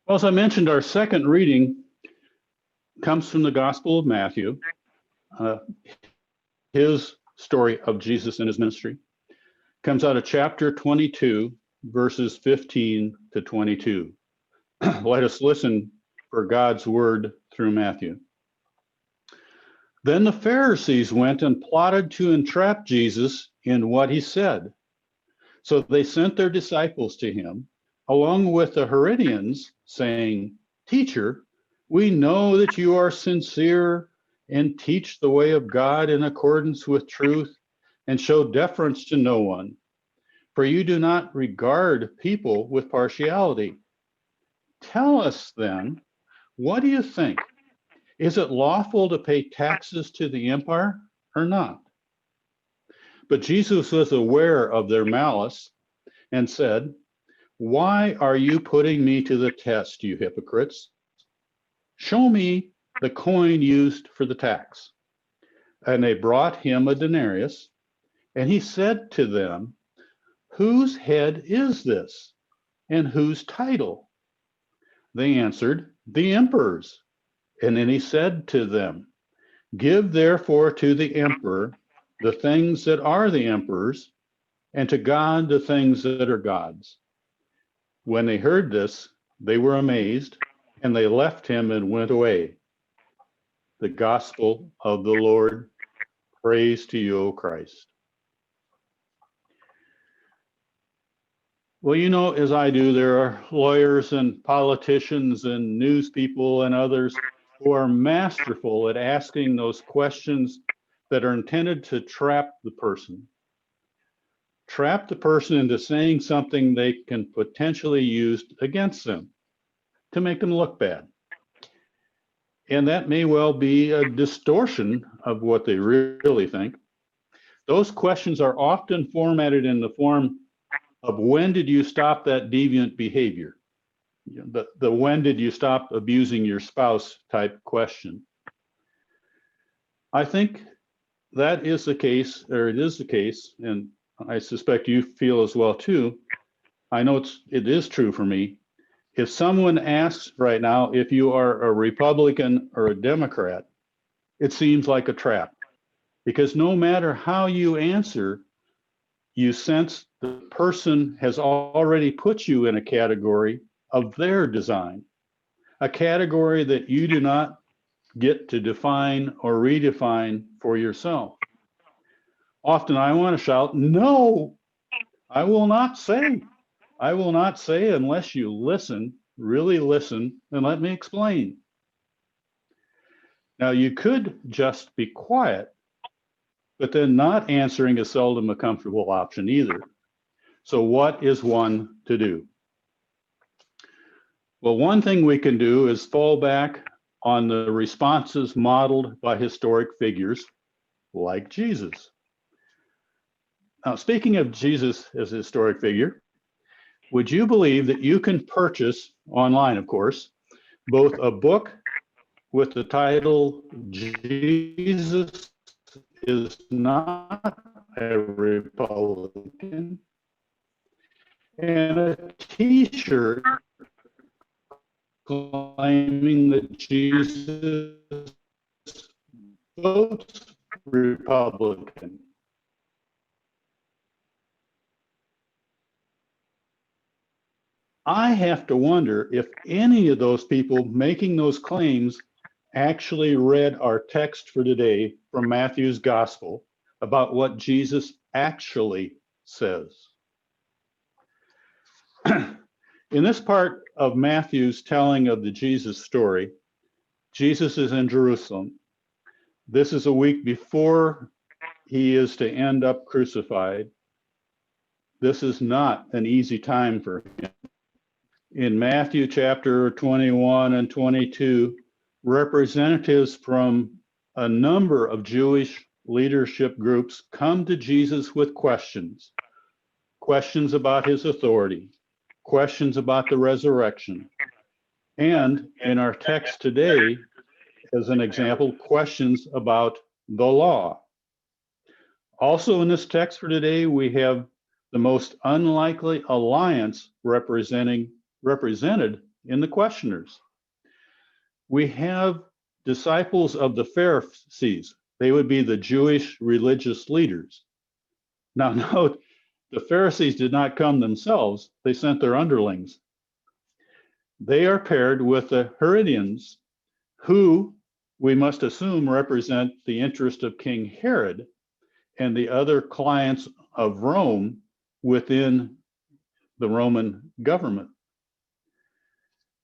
Well, as I mentioned, our second reading comes from the Gospel of Matthew, his story of Jesus and his ministry. Comes out of chapter 22, verses 15 to 22. Let us listen for God's word through Matthew. Then the Pharisees went and plotted to entrap Jesus in what he said. So they sent their disciples to him, along with the Herodians, saying, "Teacher, we know that you are sincere and teach the way of God in accordance with truth and show deference to no one. For you do not regard people with partiality. Tell us then, what do you think? Is it lawful to pay taxes to the empire or not?" But Jesus was aware of their malice and said, "Why are you putting me to the test, you hypocrites? Show me the coin used for the tax." And they brought him a denarius, and he said to them, "Whose head is this, and whose title?" They answered, "The emperor's." And then he said to them, "Give therefore to the emperor the things that are the emperor's, and to God the things that are God's." When they heard this, they were amazed, and they left him and went away. The gospel of the Lord. Praise to you, O Christ. Well, you know, as I do, there are lawyers and politicians and news people and others who are masterful at asking those questions that are intended to trap the person into saying something they can potentially use against them to make them look bad. And that may well be a distortion of what they really think. Those questions are often formatted in the form of when did you stop that deviant behavior? The when did you stop abusing your spouse type question. I think that is the case, or it is the case, and I suspect you feel as well too. I know it is true for me. If someone asks right now if you are a Republican or a Democrat, it seems like a trap, because no matter how you answer, you sense the person has already put you in a category of their design, a category that you do not get to define or redefine for yourself. Often I want to shout, "No, I will not say. I will not say unless you listen, really listen, and let me explain." Now, you could just be quiet, but then not answering is seldom a comfortable option either. So what is one to do? Well, one thing we can do is fall back on the responses modeled by historic figures like Jesus. Now, speaking of Jesus as a historic figure, would you believe that you can purchase online, of course, both a book with the title "Jesus is Not a Republican" and a t-shirt claiming that Jesus votes Republican. I have to wonder if any of those people making those claims actually read our text for today from Matthew's gospel about what Jesus actually says. In this part of Matthew's telling of the Jesus story, Jesus is in Jerusalem. This is a week before he is to end up crucified. This is not an easy time for him. In Matthew chapter 21 and 22, representatives from a number of Jewish leadership groups come to Jesus with questions about his authority, questions about the resurrection, and in our text today, as an example, questions about the law. Also in this text for today, we have the most unlikely alliance represented in the questioners. We have disciples of the Pharisees. They would be the Jewish religious leaders. Now, note, the Pharisees did not come themselves, they sent their underlings. They are paired with the Herodians, who we must assume represent the interest of King Herod and the other clients of Rome within the Roman government.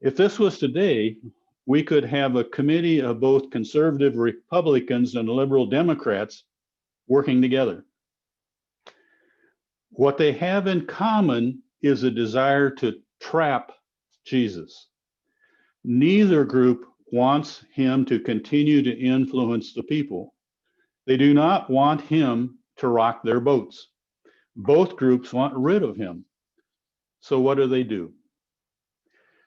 If this was today, we could have a committee of both conservative Republicans and liberal Democrats working together. What they have in common is a desire to trap Jesus. Neither group wants him to continue to influence the people. They do not want him to rock their boats. Both groups want rid of him. So what do?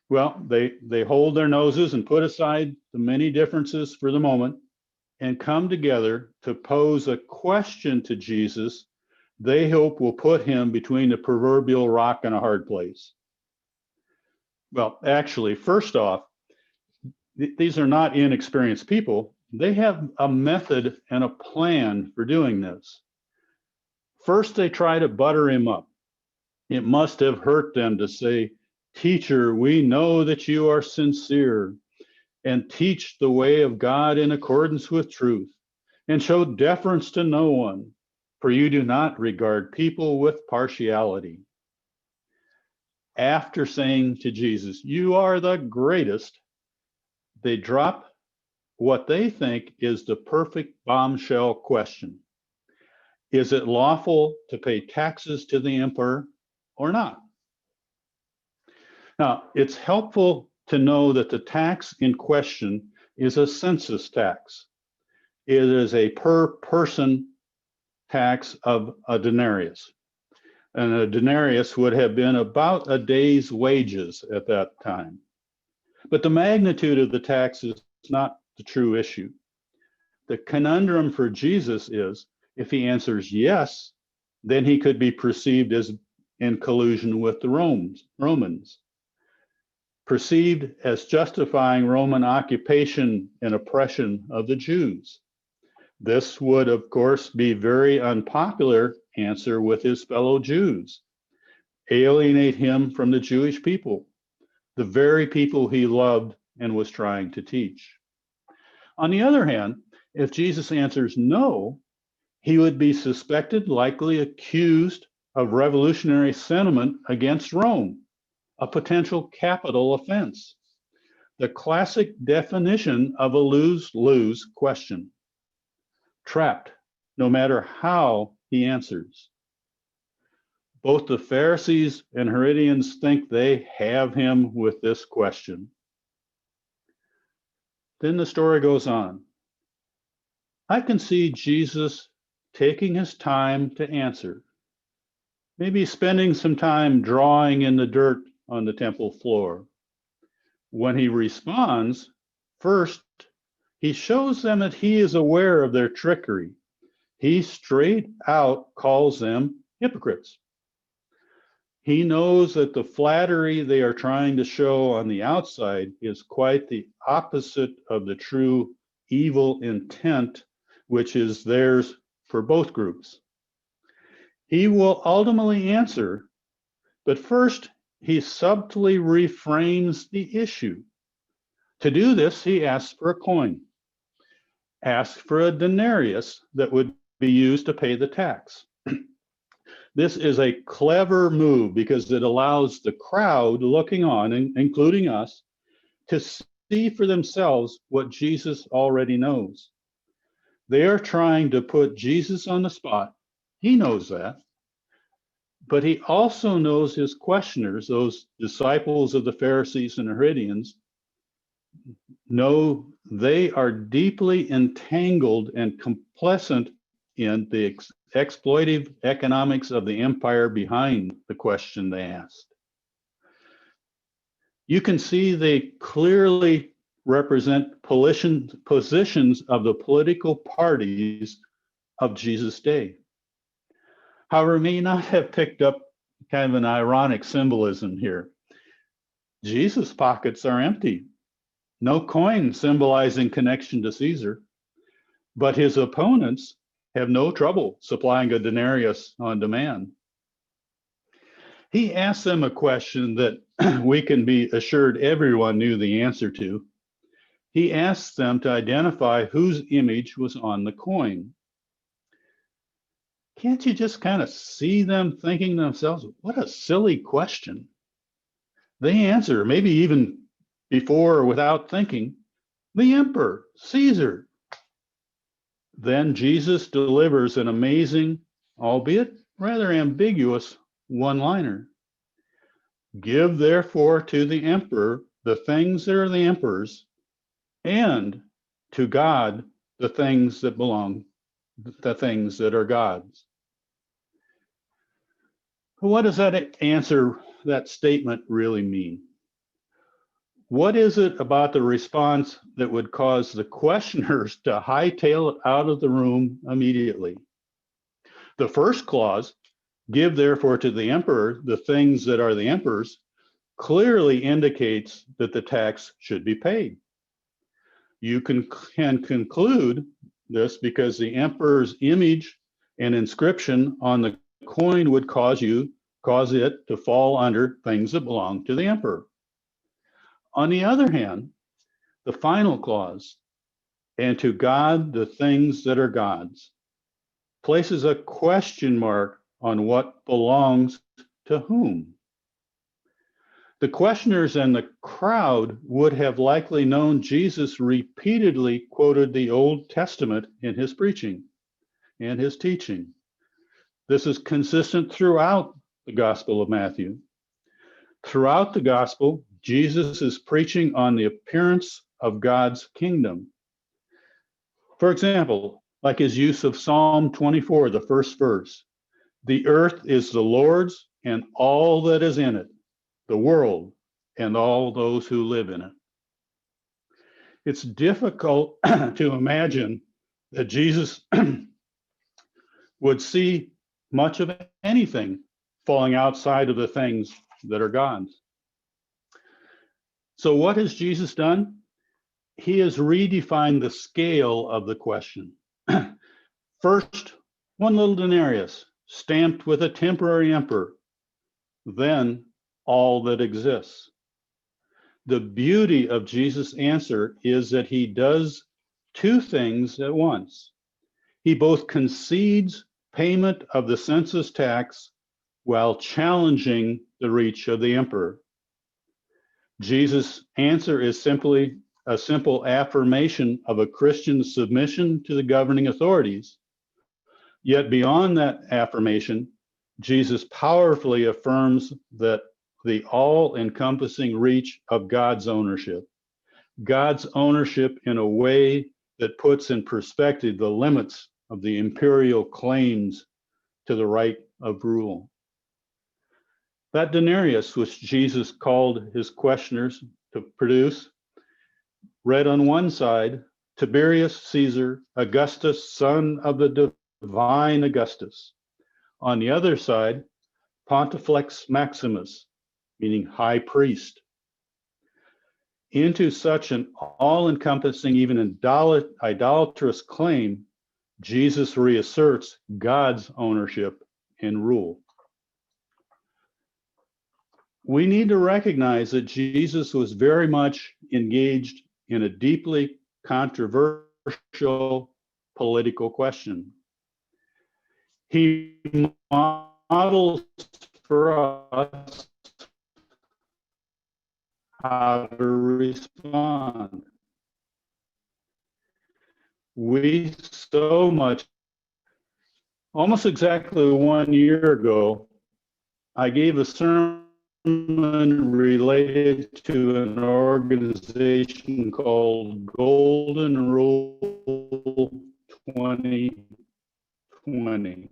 Well, they hold their noses and put aside the many differences for the moment and come together to pose a question to Jesus they hope will put him between the proverbial rock and a hard place. Well, actually, first off, these are not inexperienced people. They have a method and a plan for doing this. First, they try to butter him up. It must have hurt them to say, "Teacher, we know that you are sincere and teach the way of God in accordance with truth and show deference to no one, for you do not regard people with partiality." After saying to Jesus, "You are the greatest," they drop what they think is the perfect bombshell question. Is it lawful to pay taxes to the emperor or not? Now, it's helpful to know that the tax in question is a census tax. It is a per person tax of a denarius. And a denarius would have been about a day's wages at that time. But the magnitude of the tax is not the true issue. The conundrum for Jesus is, if he answers yes, then he could be perceived as in collusion with the Romans, perceived as justifying Roman occupation and oppression of the Jews. This would, of course, be very unpopular answer with his fellow Jews, alienate him from the Jewish people, the very people he loved and was trying to teach. On the other hand, if Jesus answers no, he would be suspected, likely accused of revolutionary sentiment against Rome, a potential capital offense. The classic definition of a lose-lose question. Trapped, no matter how he answers. Both the Pharisees and Herodians think they have him with this question. Then the story goes on. I can see Jesus taking his time to answer, maybe spending some time drawing in the dirt on the temple floor. When he responds, first, he shows them that he is aware of their trickery. He straight out calls them hypocrites. He knows that the flattery they are trying to show on the outside is quite the opposite of the true evil intent, which is theirs for both groups. He will ultimately answer, but first he subtly reframes the issue. To do this, he asks for a coin, asks for a denarius that would be used to pay the tax. This is a clever move because it allows the crowd looking on, including us, to see for themselves what Jesus already knows. They are trying to put Jesus on the spot. He knows that. But he also knows his questioners, those disciples of the Pharisees and Herodians, know they are deeply entangled and complicit in the exploitive economics of the empire behind the question they asked. You can see they clearly represent positions of the political parties of Jesus' day. However, may not have picked up kind of an ironic symbolism here. Jesus' pockets are empty. No coin symbolizing connection to Caesar, but his opponents have no trouble supplying a denarius on demand. He asked them a question that we can be assured everyone knew the answer to. He asked them to identify whose image was on the coin. Can't you just kind of see them thinking to themselves, what a silly question? They answer, maybe even before or without thinking, the emperor, Caesar. Then Jesus delivers an amazing, albeit rather ambiguous, one-liner. Give therefore to the emperor the things that are the emperor's, and to God the things that belong, the things that are God's. What does that answer, that statement really mean? What is it about the response that would cause the questioners to hightail it out of the room immediately? The first clause, give therefore to the emperor the things that are the emperor's, clearly indicates that the tax should be paid. You can conclude this because the emperor's image and inscription on the coin would cause it to fall under things that belong to the emperor. On the other hand, the final clause, and to God the things that are God's, places a question mark on what belongs to whom. The questioners and the crowd would have likely known Jesus repeatedly quoted the Old Testament in his preaching and his teaching. This is consistent throughout the Gospel of Matthew. Throughout the Gospel, Jesus is preaching on the appearance of God's kingdom. For example, like his use of Psalm 24, the first verse, the earth is the Lord's and all that is in it, the world and all those who live in it. It's difficult to imagine that Jesus would see much of anything falling outside of the things that are God's. So what has Jesus done? He has redefined the scale of the question. First, one little denarius stamped with a temporary emperor, then all that exists. The beauty of Jesus' answer is that he does two things at once. He both concedes payment of the census tax while challenging the reach of the emperor. Jesus' answer is simply a simple affirmation of a Christian submission to the governing authorities. Yet beyond that affirmation, Jesus powerfully affirms that the all-encompassing reach of God's ownership in a way that puts in perspective the limits of the imperial claims to the right of rule. That denarius, which Jesus called his questioners to produce, read on one side, Tiberius Caesar, Augustus, son of the divine Augustus. On the other side, Pontifex Maximus, meaning high priest. Into such an all-encompassing, even idolatrous claim, Jesus reasserts God's ownership and rule. We need to recognize that Jesus was very much engaged in a deeply controversial political question. He models for us how to respond. We so much, almost exactly 1 year ago, I gave a sermon related to an organization called Golden Rule 2020.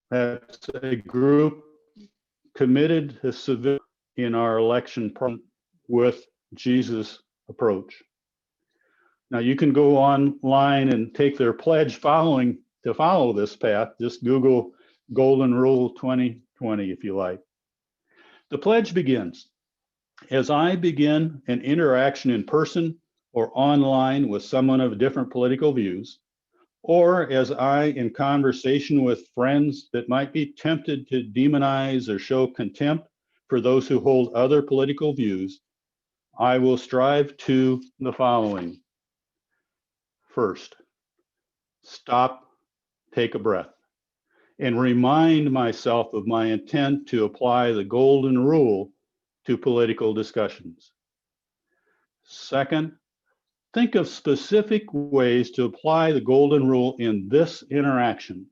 That's a group committed to civility in our election with Jesus' approach. Now you can go online and take their pledge to follow this path. Just Google Golden Rule 2020 20 if you like. The pledge begins. As I begin an interaction in person or online with someone of different political views, or as I, in conversation with friends that might be tempted to demonize or show contempt for those who hold other political views, I will strive to the following. First, stop, take a breath, and remind myself of my intent to apply the golden rule to political discussions. Second, think of specific ways to apply the golden rule in this interaction,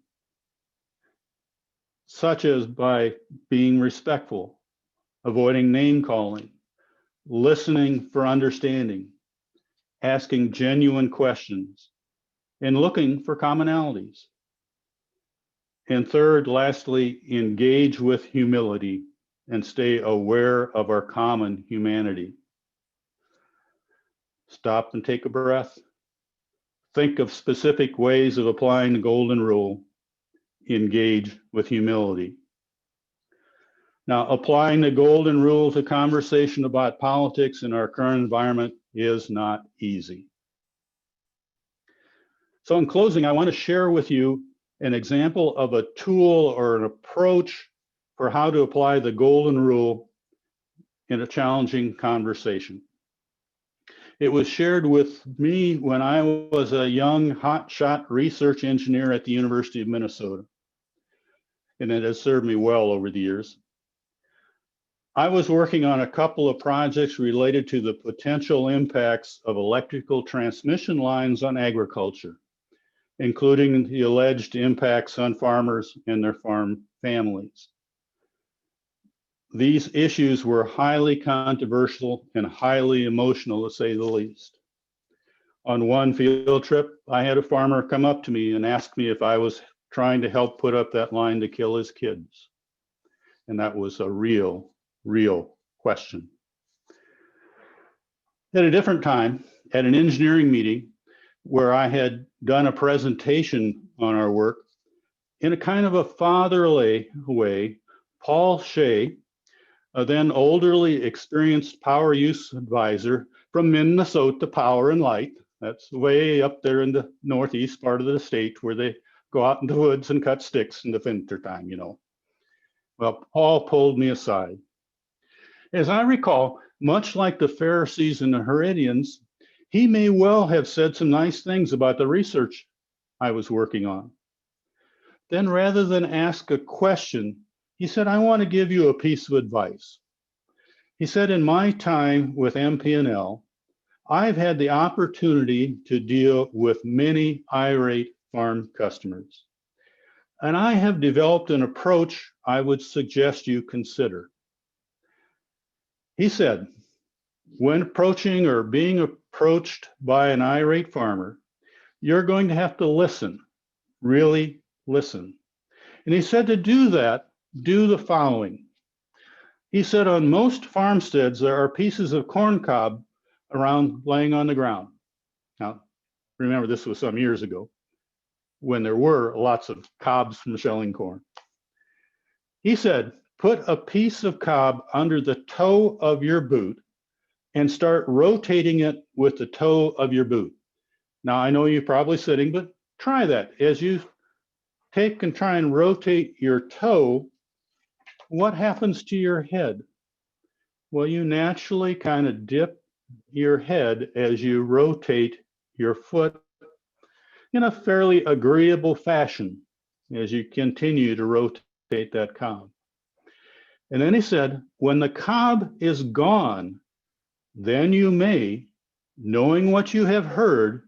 such as by being respectful, avoiding name calling, listening for understanding, asking genuine questions, and looking for commonalities. And third, lastly, engage with humility and stay aware of our common humanity. Stop and take a breath. Think of specific ways of applying the golden rule. Engage with humility. Now, applying the golden rule to conversation about politics in our current environment is not easy. So in closing, I want to share with you an example of a tool or an approach for how to apply the golden rule in a challenging conversation. It was shared with me when I was a young hotshot research engineer at the University of Minnesota, and it has served me well over the years. I was working on a couple of projects related to the potential impacts of electrical transmission lines on agriculture, including the alleged impacts on farmers and their farm families. These issues were highly controversial and highly emotional, to say the least. On one field trip, I had a farmer come up to me and ask me if I was trying to help put up that line to kill his kids. And that was a real question. At a different time, at an engineering meeting where I had done a presentation on our work, in a kind of a fatherly way, Paul Shea, a then elderly experienced power use advisor from Minnesota Power and Light, that's way up there in the northeast part of the state where they go out in the woods and cut sticks in the winter time, you know. Well, Paul pulled me aside. As I recall, much like the Pharisees and the Herodians, he may well have said some nice things about the research I was working on. Then rather than ask a question, he said, I want to give you a piece of advice. He said, in my time with MP&L, I've had the opportunity to deal with many irate farm customers. And I have developed an approach I would suggest you consider. He said, when approaching or being approached by an irate farmer, you're going to have to listen, really listen. And he said to do that, do the following. He said on most farmsteads, there are pieces of corn cob around laying on the ground. Now, remember, this was some years ago when there were lots of cobs from shelling corn. He said, put a piece of cob under the toe of your boot and start rotating it with the toe of your boot. Now, I know you're probably sitting, but try that. As you take and try and rotate your toe, what happens to your head? Well, you naturally kind of dip your head as you rotate your foot in a fairly agreeable fashion as you continue to rotate that cob. And then he said, when the cob is gone, then you may, knowing what you have heard,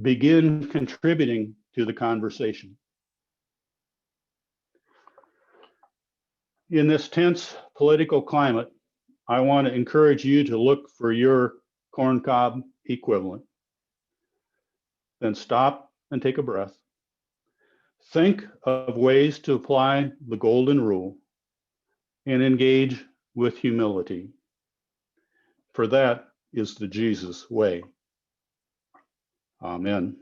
begin contributing to the conversation. In this tense political climate, I want to encourage you to look for your corncob equivalent. Then stop and take a breath. Think of ways to apply the golden rule and engage with humility. For that is the Jesus way. Amen.